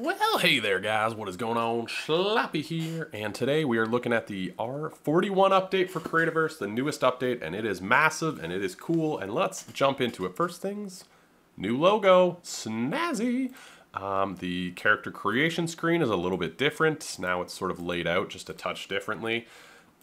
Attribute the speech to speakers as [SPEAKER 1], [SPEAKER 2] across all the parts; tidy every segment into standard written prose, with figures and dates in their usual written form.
[SPEAKER 1] Well, hey there guys, what is going on? Slappy here, and today we are looking at the R41 update for Creativerse, the newest update, and it is massive and it is cool, and let's jump into it. First things, new logo, snazzy. The character creation screen is a little bit different. Now it's sort of laid out just a touch differently,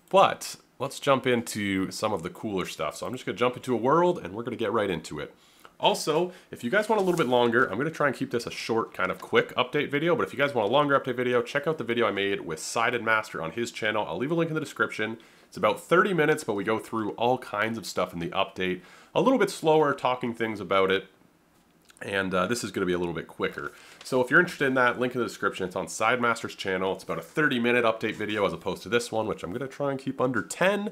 [SPEAKER 1] but let's jump into some of the cooler stuff. So I'm just going to jump into a world and we're going to get right into it. Also, if you guys want a little bit longer, I'm going to try and keep this a short, kind of quick update video, but if you guys want a longer update video, check out the video I made with Sided Master on his channel. I'll leave a link in the description. It's about 30 minutes, but we go through all kinds of stuff in the update. A little bit slower, talking things about it, and this is going to be a little bit quicker. So if you're interested in that, link in the description. It's on Sided Master's channel. It's about a 30-minute update video as opposed to this one, which I'm going to try and keep under 10.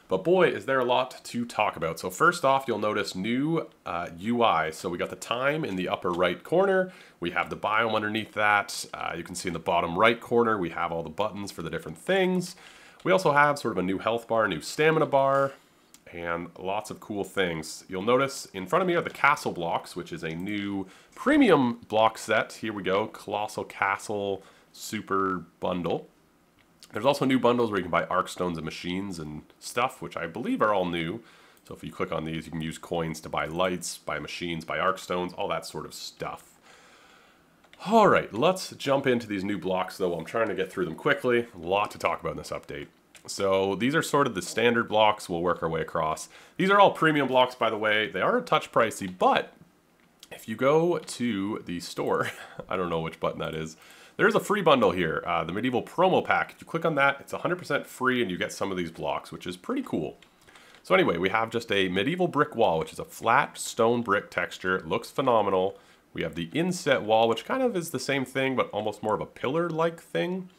[SPEAKER 1] But boy, is there a lot to talk about. So first off, you'll notice new UI. So we got the time in the upper right corner. We have the biome underneath that. You can see in the bottom right corner, we have all the buttons for the different things. We also have sort of a new health bar, new stamina bar, and lots of cool things. You'll notice in front of me are the castle blocks, which is a new premium block set. Here we go, Colossal Castle Super Bundle. There's also new bundles where you can buy arc stones and machines and stuff, which I believe are all new. So if you click on these, you can use coins to buy lights, buy machines, buy arc stones, all that sort of stuff. All right, let's jump into these new blocks, though. I'm trying to get through them quickly. A lot to talk about in this update. So these are sort of the standard blocks. We'll work our way across. These are all premium blocks, by the way. They are a touch pricey, but if you go to the store, I don't know which button that is, there's a free bundle here, the Medieval Promo Pack. If you click on that, it's 100% free and you get some of these blocks, which is pretty cool. So anyway, we have just a medieval brick wall, which is a flat stone brick texture. It looks phenomenal. We have the inset wall, which kind of is the same thing, but almost more of a pillar-like thing.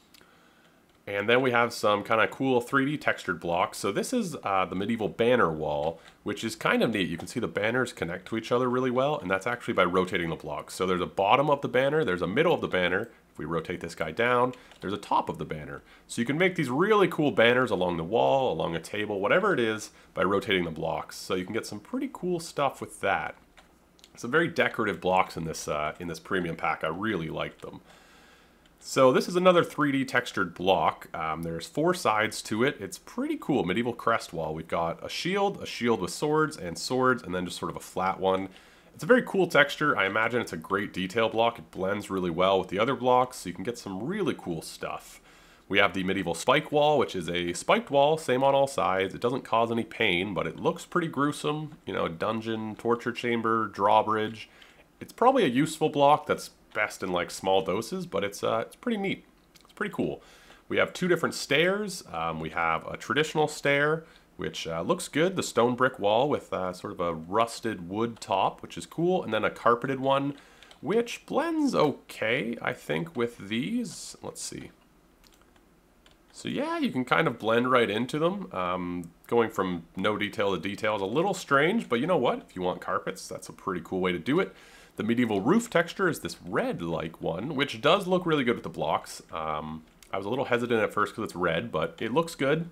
[SPEAKER 1] And then we have some kind of cool 3D textured blocks. So this is the medieval banner wall, which is kind of neat. You can see the banners connect to each other really well, and that's actually by rotating the blocks. So there's a bottom of the banner, there's a middle of the banner. If we rotate this guy down, there's a top of the banner. So you can make these really cool banners along the wall, along a table, whatever it is, by rotating the blocks. So you can get some pretty cool stuff with that. Some very decorative blocks in this premium pack. I really like them. So this is another 3D textured block. There's 4 sides to it. It's pretty cool. Medieval crest wall. We've got a shield with swords, and then just sort of a flat one. It's a very cool texture. I imagine it's a great detail block. It blends really well with the other blocks, so you can get some really cool stuff. We have the medieval spike wall, which is a spiked wall, same on all sides. It doesn't cause any pain, but it looks pretty gruesome. You know, a dungeon, torture chamber, drawbridge. It's probably a useful block that's best in like small doses, but it's pretty neat. It's pretty cool. We have 2 different stairs. We have a traditional stair, which looks good, the stone brick wall with sort of a rusted wood top, which is cool, and then a carpeted one, which blends okay, I think, with these. Let's see. So yeah, you can kind of blend right into them. Going from no detail to detail is a little strange, but you know what? If you want carpets, that's a pretty cool way to do it. The medieval roof texture is this red-like one, which does look really good with the blocks. I was a little hesitant at first because it's red, but it looks good.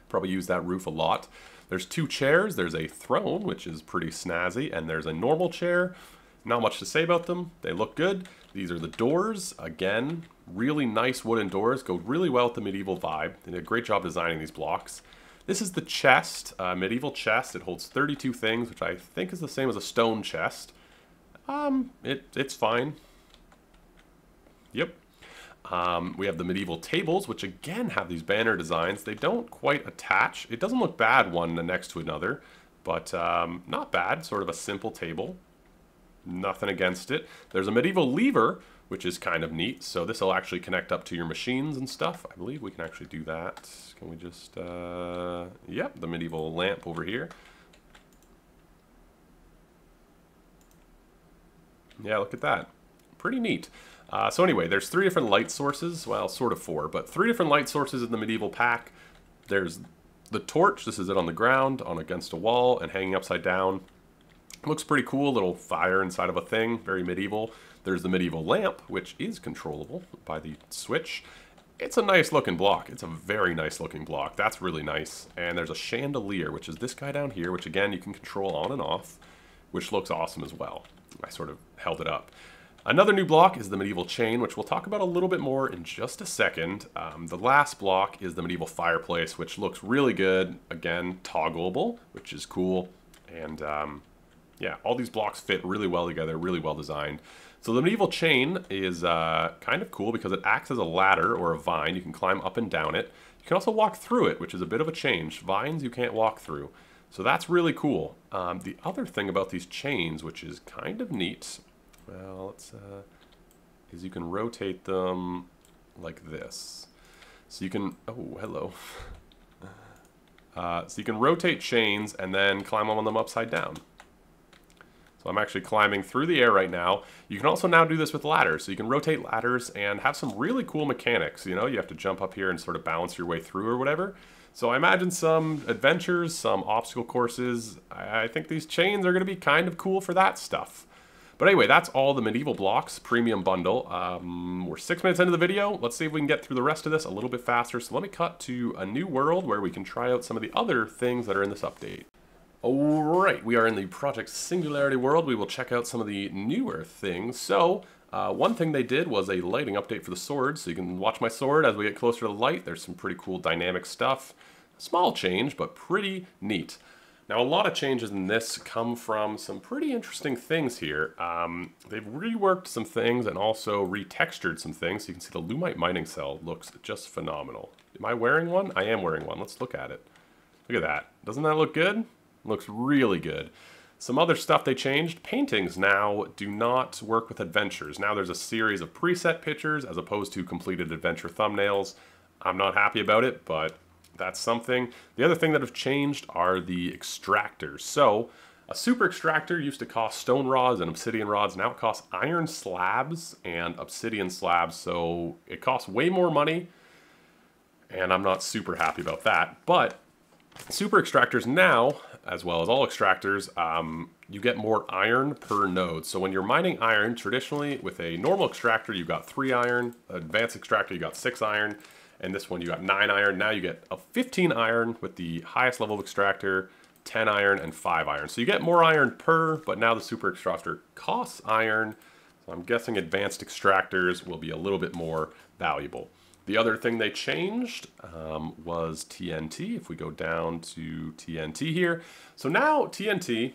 [SPEAKER 1] Probably use that roof a lot. There's 2 chairs. There's a throne, which is pretty snazzy, and there's a normal chair. Not much to say about them. They look good. These are the doors. Again, really nice wooden doors. Go really well with the medieval vibe. They did a great job designing these blocks. This is the chest, medieval chest. It holds 32 things, which I think is the same as a stone chest. It's fine. Yep. We have the medieval tables, which again have these banner designs. They don't quite attach. It doesn't look bad one next to another, but not bad. Sort of a simple table. Nothing against it. There's a medieval lever, which is kind of neat. So this will actually connect up to your machines and stuff. I believe we can actually do that. Can we just, yep, the medieval lamp over here. Yeah, look at that. Pretty neat. So anyway, there's 3 different light sources. Well, sort of 4, but 3 different light sources in the medieval pack. There's the torch. This is it on the ground, against a wall, and hanging upside down. Looks pretty cool. Little fire inside of a thing. Very medieval. There's the medieval lamp, which is controllable by the switch. It's a nice looking block. It's a very nice looking block. That's really nice. And there's a chandelier, which is this guy down here, which again you can control on and off, which looks awesome as well. I sort of held it up. Another new block is the medieval chain, which we'll talk about a little bit more in just a second. The last block is the medieval fireplace, which looks really good. Again, toggleable, which is cool. And yeah, all these blocks fit really well together, really well designed. So the medieval chain is kind of cool because it acts as a ladder or a vine. You can climb up and down it. You can also walk through it, which is a bit of a change. Vines you can't walk through. So that's really cool. The other thing about these chains, which is kind of neat, well, let's, is you can rotate them like this. So you can, oh, hello. So you can rotate chains and then climb on them upside down. So I'm actually climbing through the air right now. You can also now do this with ladders. So you can rotate ladders and have some really cool mechanics. You know, you have to jump up here and sort of balance your way through or whatever. So I imagine some adventures, some obstacle courses. I think these chains are going to be kind of cool for that stuff. But anyway, that's all the medieval blocks premium bundle. We're 6 minutes into the video. Let's see if we can get through the rest of this a little bit faster. So let me cut to a new world where we can try out some of the other things that are in this update. Alright, we are in the Project Singularity world. We will check out some of the newer things. So, one thing they did was a lighting update for the sword. So you can watch my sword as we get closer to the light. There's some pretty cool dynamic stuff. Small change, but pretty neat. Now, a lot of changes in this come from some pretty interesting things here. They've reworked some things and also retextured some things. So you can see the Lumite mining cell looks just phenomenal. Am I wearing one? I am wearing one. Let's look at it. Look at that. Doesn't that look good? Looks really good. Some other stuff they changed. Paintings now do not work with adventures. Now there's a series of preset pictures as opposed to completed adventure thumbnails. I'm not happy about it, but that's something. The other thing that have changed are the extractors. So a super extractor used to cost stone rods and obsidian rods. Now it costs iron slabs and obsidian slabs. So it costs way more money, and I'm not super happy about that. But super extractors now, as well as all extractors, you get more iron per node. So when you're mining iron, traditionally with a normal extractor, you got 3 iron. Advanced extractor, you got 6 iron. And this one, you got 9 iron. Now you get a 15 iron with the highest level of extractor, 10 iron, and 5 iron. So you get more iron per, but now the super extractor costs iron. So I'm guessing advanced extractors will be a little bit more valuable. The other thing they changed was TNT. If we go down to TNT here. So now TNT,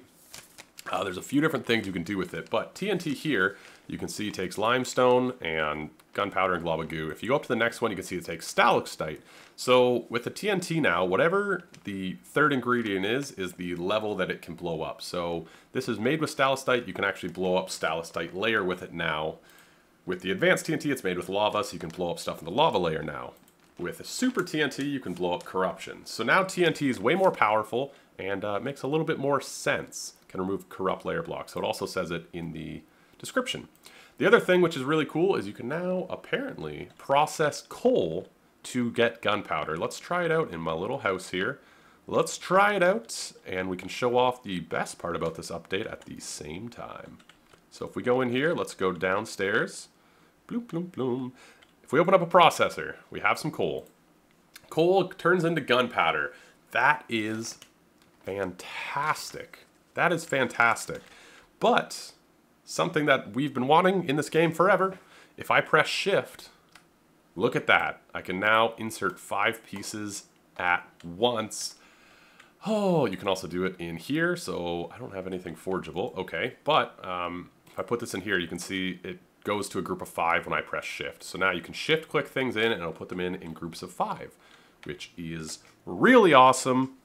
[SPEAKER 1] there's a few different things you can do with it, but TNT here, you can see takes limestone and gunpowder and glob of goo. If you go up to the next one, you can see it takes stalactite. So with the TNT now, whatever the third ingredient is the level that it can blow up. So this is made with stalactite. You can actually blow up stalactite layer with it now. With the advanced TNT, it's made with lava, so you can blow up stuff in the lava layer now. With a super TNT, you can blow up corruption. So now TNT is way more powerful and makes a little bit more sense. Can remove corrupt layer blocks. So it also says it in the description. The other thing which is really cool is you can now apparently process coal to get gunpowder. Let's try it out in my little house here. Let's try it out and we can show off the best part about this update at the same time. So if we go in here, let's go downstairs. Bloom, bloom, bloom. If we open up a processor, we have some coal. Coal turns into gunpowder. That is fantastic. That is fantastic. But something that we've been wanting in this game forever, if I press shift, look at that. I can now insert 5 pieces at once. Oh, you can also do it in here. So I don't have anything forgeable. Okay, but if I put this in here, you can see it goes to a group of 5 when I press shift. So now you can shift click things in and it'll put them in groups of 5, which is really awesome.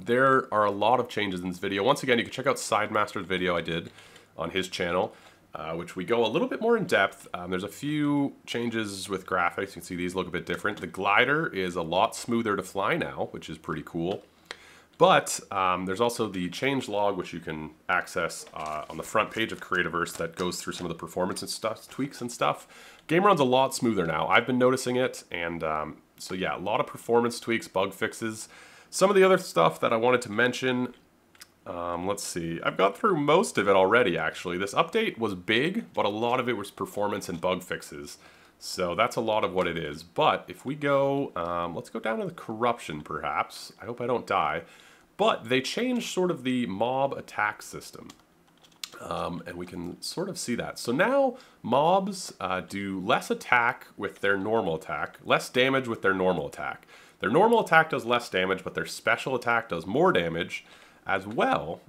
[SPEAKER 1] There are a lot of changes in this video. Once again, you can check out Sidemaster's video I did on his channel, which we go a little bit more in depth. There's a few changes with graphics. You can see these look a bit different. The glider is a lot smoother to fly now, which is pretty cool. But there's also the change log, which you can access on the front page of Creativerse that goes through some of the performance and stuff, tweaks and stuff. Game runs a lot smoother now. I've been noticing it, and so yeah, a lot of performance tweaks, bug fixes. Some of the other stuff that I wanted to mention, let's see. I've got through most of it already, actually. This update was big, but a lot of it was performance and bug fixes. So that's a lot of what it is. But if we go, let's go down to the corruption, perhaps. I hope I don't die. But they changed sort of the mob attack system. And we can sort of see that. So now mobs do less attack with their normal attack, less damage with their normal attack. Their normal attack does less damage, but their special attack does more damage as well.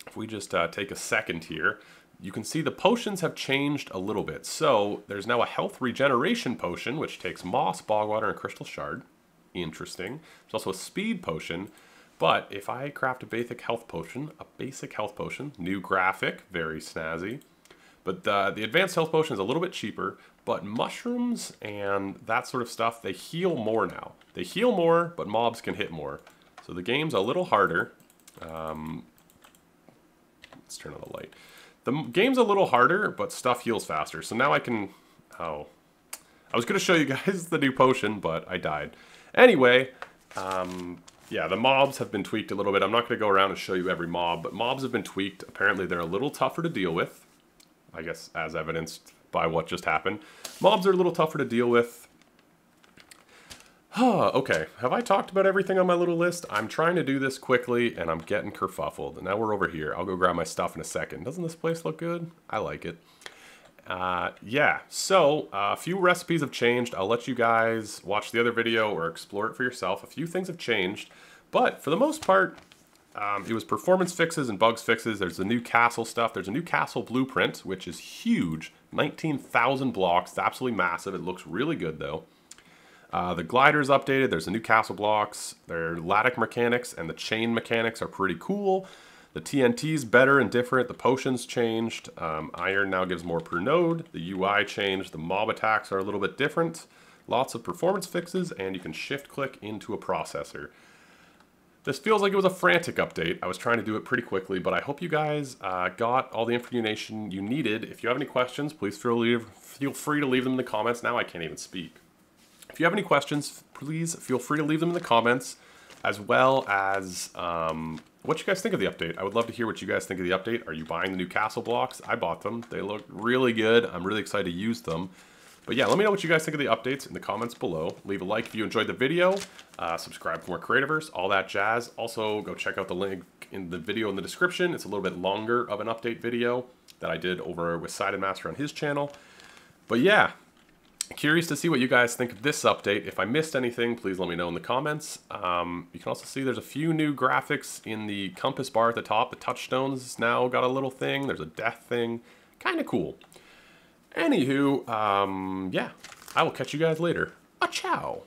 [SPEAKER 1] If we just take a second here, you can see the potions have changed a little bit. So there's now a health regeneration potion, which takes moss, bogwater, and crystal shard. Interesting. There's also a speed potion. But if I craft a basic health potion, new graphic, very snazzy. But the advanced health potion is a little bit cheaper, but mushrooms and that sort of stuff, they heal more now. They heal more, but mobs can hit more. So the game's a little harder. Let's turn on the light. The game's a little harder, but stuff heals faster. So now I can... Oh. I was going to show you guys the new potion, but I died. Anyway, yeah, the mobs have been tweaked a little bit. I'm not going to go around and show you every mob, but mobs have been tweaked. Apparently, they're a little tougher to deal with. I guess as evidenced by what just happened. Mobs are a little tougher to deal with. Okay, have I talked about everything on my little list? I'm trying to do this quickly, and I'm getting kerfuffled. And now we're over here. I'll go grab my stuff in a second. Doesn't this place look good? I like it. Yeah, so a few recipes have changed. I'll let you guys watch the other video or explore it for yourself. A few things have changed, but for the most part, it was performance fixes and bugs fixes. There's the new castle stuff. There's a new castle blueprint, which is huge. 19,000 blocks. It's absolutely massive. It looks really good, though. The glider's updated. There's the new castle blocks. Their lattice mechanics and the chain mechanics are pretty cool. The TNT's better and different. The potions changed. Iron now gives more per node. The UI changed. The mob attacks are a little bit different. Lots of performance fixes, and you can shift-click into a processor. This feels like it was a frantic update. I was trying to do it pretty quickly, but I hope you guys got all the information you needed. If you have any questions, please feel free to leave them in the comments. Now I can't even speak. If you have any questions, please feel free to leave them in the comments, as well as what you guys think of the update. I would love to hear what you guys think of the update. Are you buying the new castle blocks? I bought them. They look really good. I'm really excited to use them. But yeah, let me know what you guys think of the updates in the comments below. Leave a like if you enjoyed the video. Subscribe for more Creativerse, all that jazz. Also, go check out the link in the video in the description. It's a little bit longer of an update video that I did over with Sided Master on his channel. But yeah, curious to see what you guys think of this update. If I missed anything, please let me know in the comments. You can also see there's a few new graphics in the compass bar at the top. The touchstones now got a little thing. There's a death thing. Kind of cool. Anywho, yeah, I will catch you guys later. A ciao.